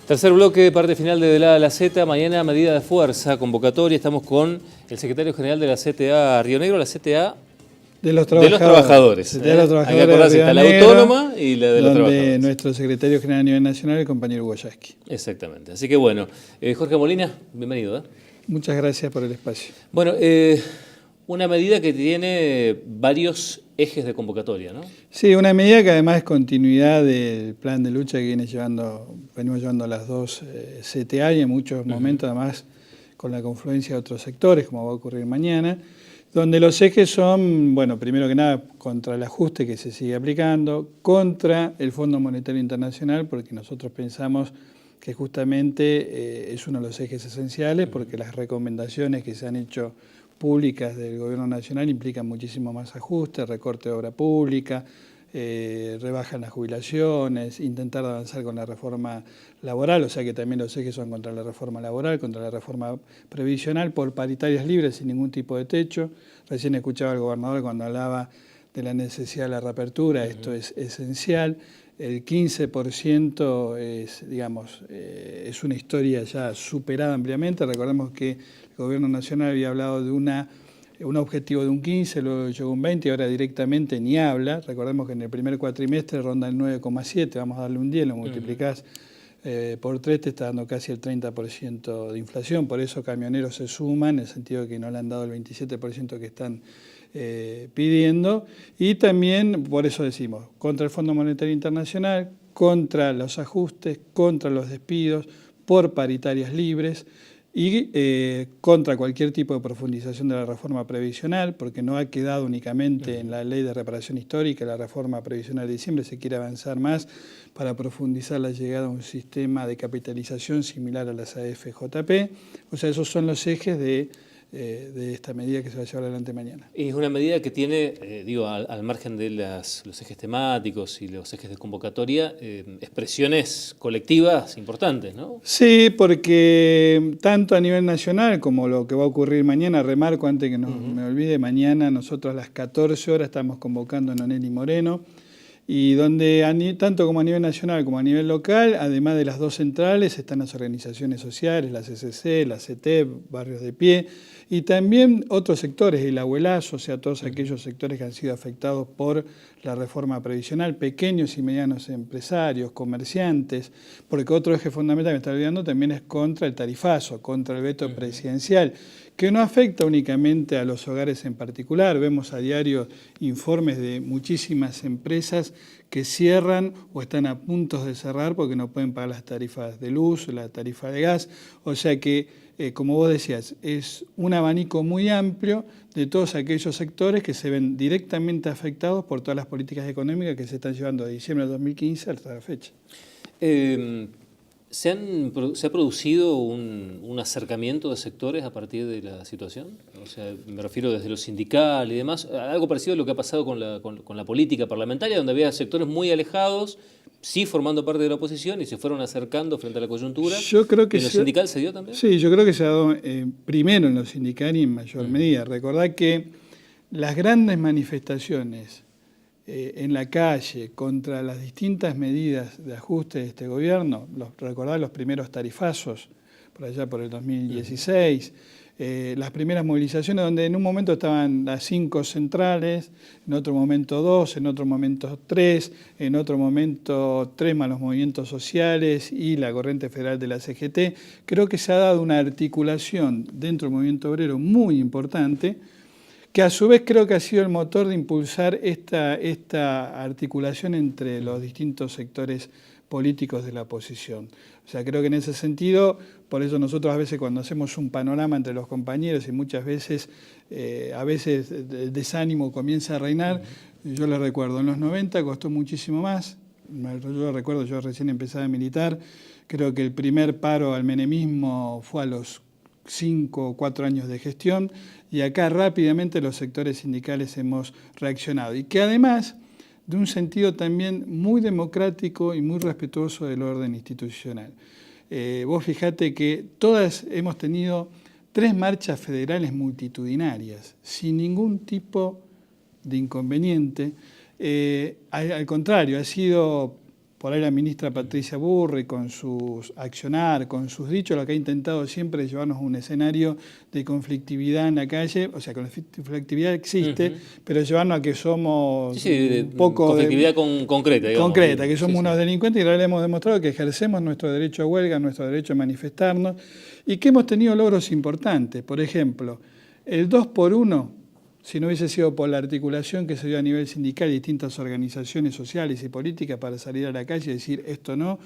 Tercer bloque, parte final de la A a la Z. Mañana medida de fuerza, convocatoria. Estamos con el secretario general de la CTA Río Negro, la CTA de los trabajadores. De los trabajadores. Hay que acordarse, está la autónoma y la de los trabajadores. Nuestro secretario general a nivel nacional, el compañero Wojaski. Exactamente. Así que bueno, Jorge Molina, bienvenido. Muchas gracias por el espacio. Bueno, una medida que tiene varios ejes de convocatoria, ¿no? Sí, una medida que además es continuidad del plan de lucha que venimos llevando las dos CTA y en muchos momentos además con la confluencia de otros sectores, como va a ocurrir mañana, donde los ejes son, bueno, primero que nada, contra el ajuste que se sigue aplicando, contra el Fondo Monetario Internacional, porque nosotros pensamos que justamente es uno de los ejes esenciales, porque las recomendaciones que se han hecho públicas del Gobierno Nacional implican muchísimo más ajustes, recorte de obra pública, rebajan las jubilaciones, intentar avanzar con la reforma laboral, o sea que también los ejes son contra la reforma laboral, contra la reforma previsional, por paritarias libres sin ningún tipo de techo. Recién escuchaba al gobernador cuando hablaba de la necesidad de la reapertura, esto es esencial. El 15% es, digamos, es una historia ya superada ampliamente. Recordemos que el Gobierno Nacional había hablado de un objetivo de un 15, luego llegó un 20 y ahora directamente ni habla. Recordemos que en el primer cuatrimestre ronda el 9,7, vamos a darle un 10, lo multiplicás por 3, te está dando casi el 30% de inflación. Por eso camioneros se suman, en el sentido de que no le han dado el 27% que están pidiendo, y también, por eso decimos, contra el Fondo Monetario Internacional, contra los ajustes, contra los despidos, por paritarias libres y contra cualquier tipo de profundización de la reforma previsional, porque no ha quedado únicamente en la ley de reparación histórica, la reforma previsional de diciembre, se quiere avanzar más para profundizar la llegada a un sistema de capitalización similar a las AFJP. O sea, esos son los ejes de esta medida que se va a llevar adelante mañana. Y es una medida que tiene, al margen de los ejes temáticos y los ejes de convocatoria, expresiones colectivas importantes, ¿no? Sí, porque tanto a nivel nacional como lo que va a ocurrir mañana, remarco antes que no me olvide, mañana nosotros a las 14 horas estamos convocando a Nonelli Moreno, y donde tanto como a nivel nacional como a nivel local, además de las dos centrales, están las organizaciones sociales, la CCC, la CT, Barrios de Pie, y también otros sectores, el abuelazo, o sea, todos aquellos sectores que han sido afectados por la reforma previsional, pequeños y medianos empresarios, comerciantes, porque otro eje fundamental que me está olvidando también es contra el tarifazo, contra el veto presidencial, que no afecta únicamente a los hogares en particular. Vemos a diario informes de muchísimas empresas que cierran o están a punto de cerrar porque no pueden pagar las tarifas de luz, la tarifa de gas. O sea que, como vos decías, es un abanico muy amplio de todos aquellos sectores que se ven directamente afectados por todas las políticas económicas que se están llevando de diciembre de 2015 hasta la fecha. ¿Se ha producido un acercamiento de sectores a partir de la situación? O sea, me refiero desde lo sindical y demás, algo parecido a lo que ha pasado con la política parlamentaria, donde había sectores muy alejados, sí formando parte de la oposición y se fueron acercando frente a la coyuntura. Yo creo que ¿En lo sindical se dio también? Sí, yo creo que se ha dado primero en lo sindical y en mayor medida. Recordad que las grandes manifestaciones en la calle contra las distintas medidas de ajuste de este gobierno, recordad los primeros tarifazos, por allá por el 2016, las primeras movilizaciones donde en un momento estaban las 5 centrales, en otro momento 2, en otro momento 3, en otro momento 3 más los movimientos sociales y la corriente federal de la CGT. Creo que se ha dado una articulación dentro del movimiento obrero muy importante, que a su vez creo que ha sido el motor de impulsar esta articulación entre los distintos sectores políticos de la oposición. O sea, creo que en ese sentido, por eso nosotros a veces cuando hacemos un panorama entre los compañeros y muchas veces, el desánimo comienza a reinar, yo les recuerdo, en los 90 costó muchísimo más, yo recuerdo, yo recién empezaba a militar, creo que el primer paro al menemismo fue a los 5 o 4 años de gestión, y acá rápidamente los sectores sindicales hemos reaccionado. Y que además de un sentido también muy democrático y muy respetuoso del orden institucional. Vos fijate que todas hemos tenido 3 marchas federales multitudinarias, sin ningún tipo de inconveniente. Al contrario, ha sido por ahí la ministra Patricia Burri, con sus accionar, con sus dichos, lo que ha intentado siempre es llevarnos a un escenario de conflictividad en la calle. O sea, conflictividad existe, pero llevarnos a que somos un poco... Conflictividad concreta, digamos. Concreta, que somos unos delincuentes, y en realidad hemos demostrado que ejercemos nuestro derecho a huelga, nuestro derecho a manifestarnos, y que hemos tenido logros importantes. Por ejemplo, el 2x1, si no hubiese sido por la articulación que se dio a nivel sindical y distintas organizaciones sociales y políticas para salir a la calle y decir esto no,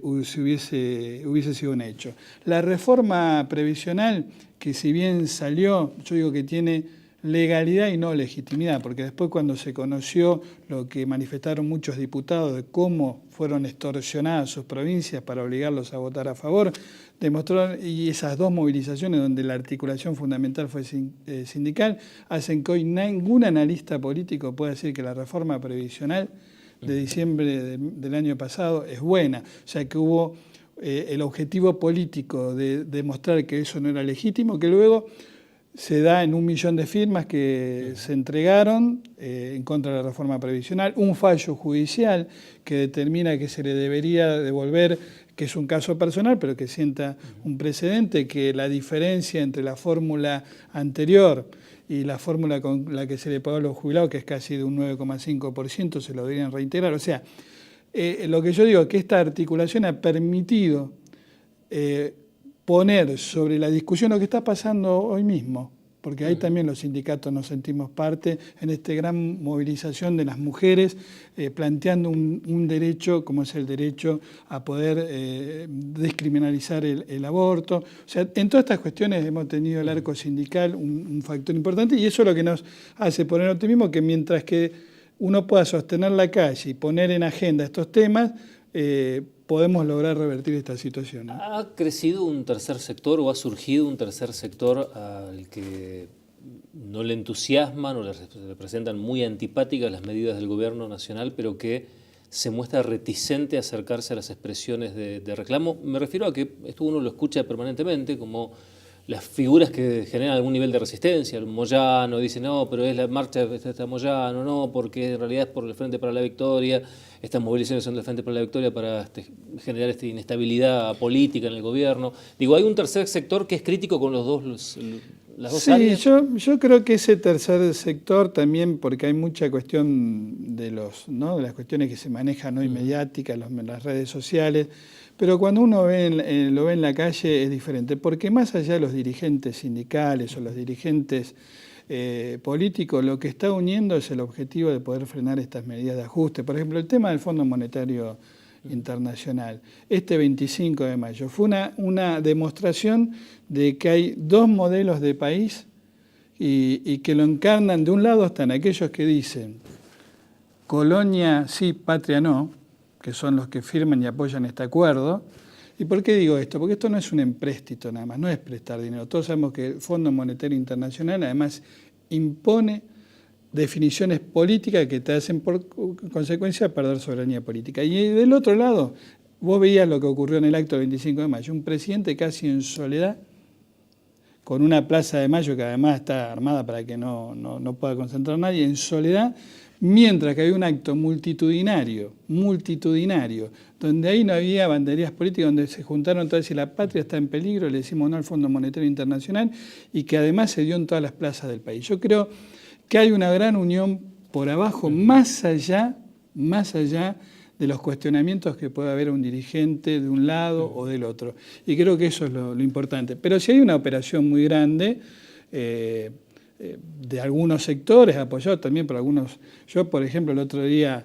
hubiese sido un hecho. La reforma previsional, que si bien salió, yo digo que tiene legalidad y no legitimidad, porque después cuando se conoció lo que manifestaron muchos diputados de cómo fueron extorsionadas sus provincias para obligarlos a votar a favor, demostraron, y esas dos movilizaciones donde la articulación fundamental fue sindical, hacen que hoy ningún analista político pueda decir que la reforma previsional de diciembre del año pasado es buena. O sea que hubo el objetivo político de demostrar que eso no era legítimo, que luego se da en 1 millón de firmas que se entregaron en contra de la reforma previsional, un fallo judicial que determina que se le debería devolver, que es un caso personal, pero que sienta un precedente, que la diferencia entre la fórmula anterior y la fórmula con la que se le pagó a los jubilados, que es casi de un 9,5%, se lo deberían reintegrar. O sea, lo que yo digo es que esta articulación ha permitido poner sobre la discusión lo que está pasando hoy mismo, porque ahí también los sindicatos nos sentimos parte en esta gran movilización de las mujeres, planteando un derecho como es el derecho a poder descriminalizar el aborto. O sea, en todas estas cuestiones hemos tenido el arco sindical un factor importante, y eso es lo que nos hace poner optimismo, que mientras que uno pueda sostener la calle y poner en agenda estos temas, podemos lograr revertir esta situación, ¿no? ¿Ha crecido un tercer sector o ha surgido un tercer sector al que no le entusiasman o le representan muy antipáticas las medidas del gobierno nacional, pero que se muestra reticente a acercarse a las expresiones de reclamo? Me refiero a que esto uno lo escucha permanentemente, como las figuras que generan algún nivel de resistencia. El Moyano dice, no, pero es la marcha de Moyano, no, porque en realidad es por el Frente para la Victoria. Estas movilizaciones son del Frente para la Victoria para generar esta inestabilidad política en el gobierno. Digo, hay un tercer sector que es crítico con las dos áreas. Sí, yo creo que ese tercer sector también, porque hay mucha cuestión de las cuestiones que se manejan hoy mediáticas, las redes sociales, pero cuando uno lo ve en la calle es diferente, porque más allá de los dirigentes sindicales o los dirigentes políticos, lo que está uniendo es el objetivo de poder frenar estas medidas de ajuste. Por ejemplo, el tema del Fondo Monetario Internacional. Este 25 de mayo fue una demostración de que hay dos modelos de país y que lo encarnan. De un lado están aquellos que dicen colonia sí, patria no, que son los que firman y apoyan este acuerdo. ¿Y por qué digo esto? Porque esto no es un empréstito nada más, no es prestar dinero. Todos sabemos que el Fondo Monetario Internacional además impone definiciones políticas que te hacen por consecuencia perder soberanía política. Y del otro lado, vos veías lo que ocurrió en el acto del 25 de mayo, un presidente casi en soledad, con una plaza de Mayo que además está armada para que no pueda concentrar nadie, en soledad, mientras que había un acto multitudinario, donde ahí no había banderías políticas, donde se juntaron todas y la patria está en peligro, le decimos no al Fondo Monetario Internacional, y que además se dio en todas las plazas del país. Yo creo que hay una gran unión por abajo, más allá de los cuestionamientos que puede haber un dirigente de un lado o del otro. Y creo que eso es lo importante. Pero si hay una operación muy grande de algunos sectores, apoyado también por algunos. Yo, por ejemplo, el otro día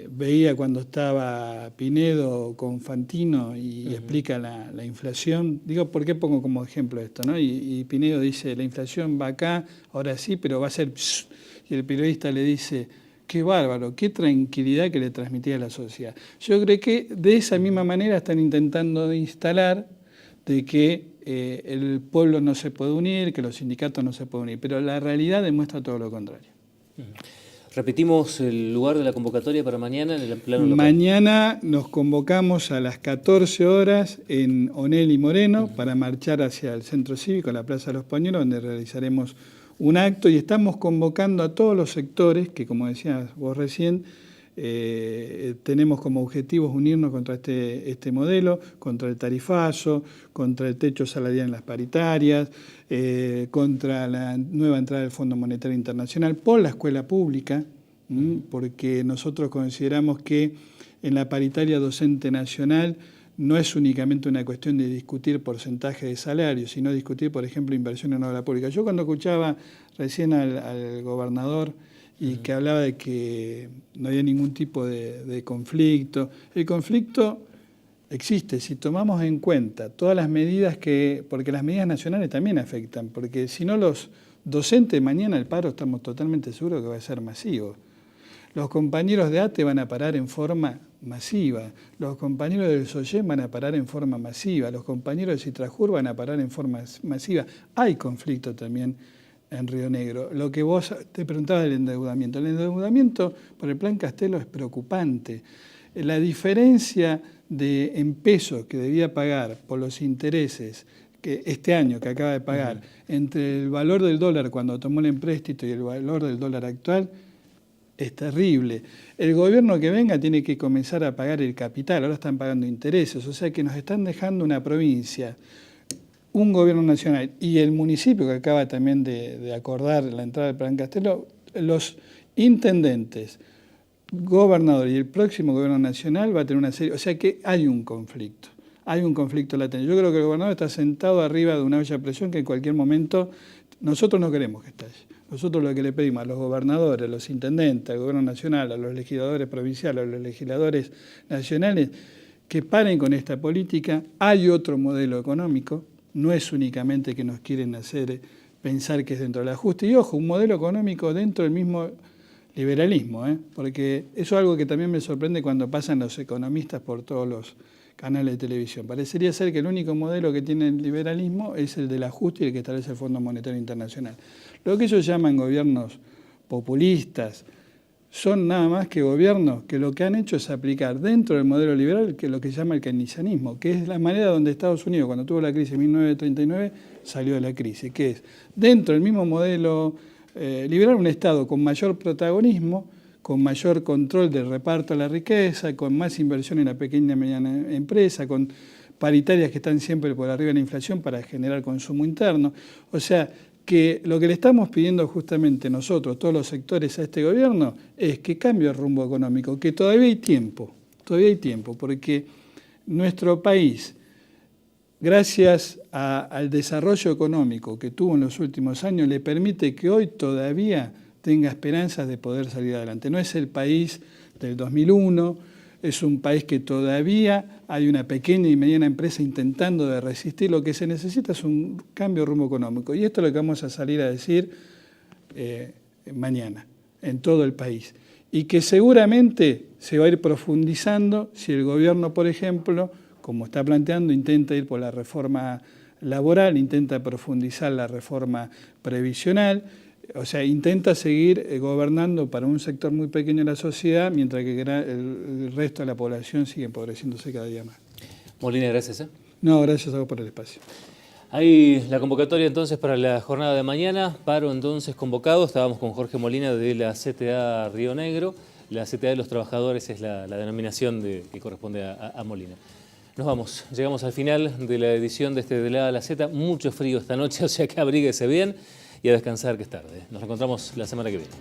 veía cuando estaba Pinedo con Fantino y explica la inflación. Digo, ¿por qué pongo como ejemplo esto, ¿no? Y Pinedo dice, la inflación va acá, ahora sí, pero va a ser... Pss. Y el periodista le dice, qué bárbaro, qué tranquilidad que le transmitía a la sociedad. Yo creo que de esa misma manera están intentando instalar de que el pueblo no se puede unir, que los sindicatos no se pueden unir, pero la realidad demuestra todo lo contrario. Repetimos el lugar de la convocatoria para mañana en el plano local. Mañana nos convocamos a las 14 horas en Onel y Moreno para marchar hacia el Centro Cívico, la Plaza de los Pañuelos, donde realizaremos un acto, y estamos convocando a todos los sectores que, como decías vos recién, tenemos como objetivos unirnos contra este modelo, contra el tarifazo, contra el techo salarial en las paritarias, contra la nueva entrada del Fondo Monetario Internacional, por la escuela pública, porque nosotros consideramos que en la paritaria docente nacional no es únicamente una cuestión de discutir porcentaje de salario, sino discutir, por ejemplo, inversión en obra pública. Yo cuando escuchaba recién al gobernador y que hablaba de que no había ningún tipo de conflicto, el conflicto existe si tomamos en cuenta todas las medidas porque las medidas nacionales también afectan, porque si no los docentes mañana el paro estamos totalmente seguros que va a ser masivo. Los compañeros de ATE van a parar en forma masiva, los compañeros del SOYEM van a parar en forma masiva, los compañeros de Citrajur van a parar en forma masiva. Hay conflicto también en Río Negro. Lo que vos te preguntabas del endeudamiento. El endeudamiento por el Plan Castelo es preocupante. La diferencia en pesos que debía pagar por los intereses que este año que acaba de pagar entre el valor del dólar cuando tomó el empréstito y el valor del dólar actual es terrible. El gobierno que venga tiene que comenzar a pagar el capital, ahora están pagando intereses, o sea que nos están dejando una provincia, un gobierno nacional y el municipio que acaba también de acordar la entrada del Plan Castelo, los intendentes, gobernador y el próximo gobierno nacional va a tener una serie, o sea que hay un conflicto latente. Yo creo que el gobernador está sentado arriba de una olla de presión que en cualquier momento nosotros no queremos que estalle. Nosotros lo que le pedimos a los gobernadores, a los intendentes, al gobierno nacional, a los legisladores provinciales, a los legisladores nacionales, que paren con esta política. Hay otro modelo económico, no es únicamente que nos quieren hacer pensar que es dentro del ajuste. Y ojo, un modelo económico dentro del mismo liberalismo, porque eso es algo que también me sorprende cuando pasan los economistas por todos los canales de televisión. Parecería ser que el único modelo que tiene el liberalismo es el del ajuste y el que establece el Fondo Monetario Internacional. Lo que ellos llaman gobiernos populistas son nada más que gobiernos que lo que han hecho es aplicar dentro del modelo liberal que lo que se llama el keynesianismo, que es la manera donde Estados Unidos, cuando tuvo la crisis en 1939, salió de la crisis, que es dentro del mismo modelo liberal un Estado con mayor protagonismo, con mayor control del reparto de la riqueza, con más inversión en la pequeña y mediana empresa, con paritarias que están siempre por arriba de la inflación para generar consumo interno. O sea, que lo que le estamos pidiendo justamente nosotros, todos los sectores a este gobierno, es que cambie el rumbo económico, que todavía hay tiempo, porque nuestro país, gracias al desarrollo económico que tuvo en los últimos años, le permite que hoy todavía tenga esperanzas de poder salir adelante. No es el país del 2001, es un país que todavía hay una pequeña y mediana empresa intentando de resistir. Lo que se necesita es un cambio de rumbo económico. Y esto es lo que vamos a salir a decir mañana en todo el país. Y que seguramente se va a ir profundizando si el gobierno, por ejemplo, como está planteando, intenta ir por la reforma laboral, intenta profundizar la reforma previsional. O sea, intenta seguir gobernando para un sector muy pequeño de la sociedad, mientras que el resto de la población sigue empobreciéndose cada día más. Molina, gracias. No, gracias a vos por el espacio. Ahí la convocatoria entonces para la jornada de mañana, paro entonces convocado. Estábamos con Jorge Molina de la CTA Río Negro. La CTA de los Trabajadores es la denominación que corresponde a Molina. Nos vamos, llegamos al final de la edición de De la A a la Z. Mucho frío esta noche, o sea que abríguese bien y a descansar que es tarde. Nos reencontramos la semana que viene.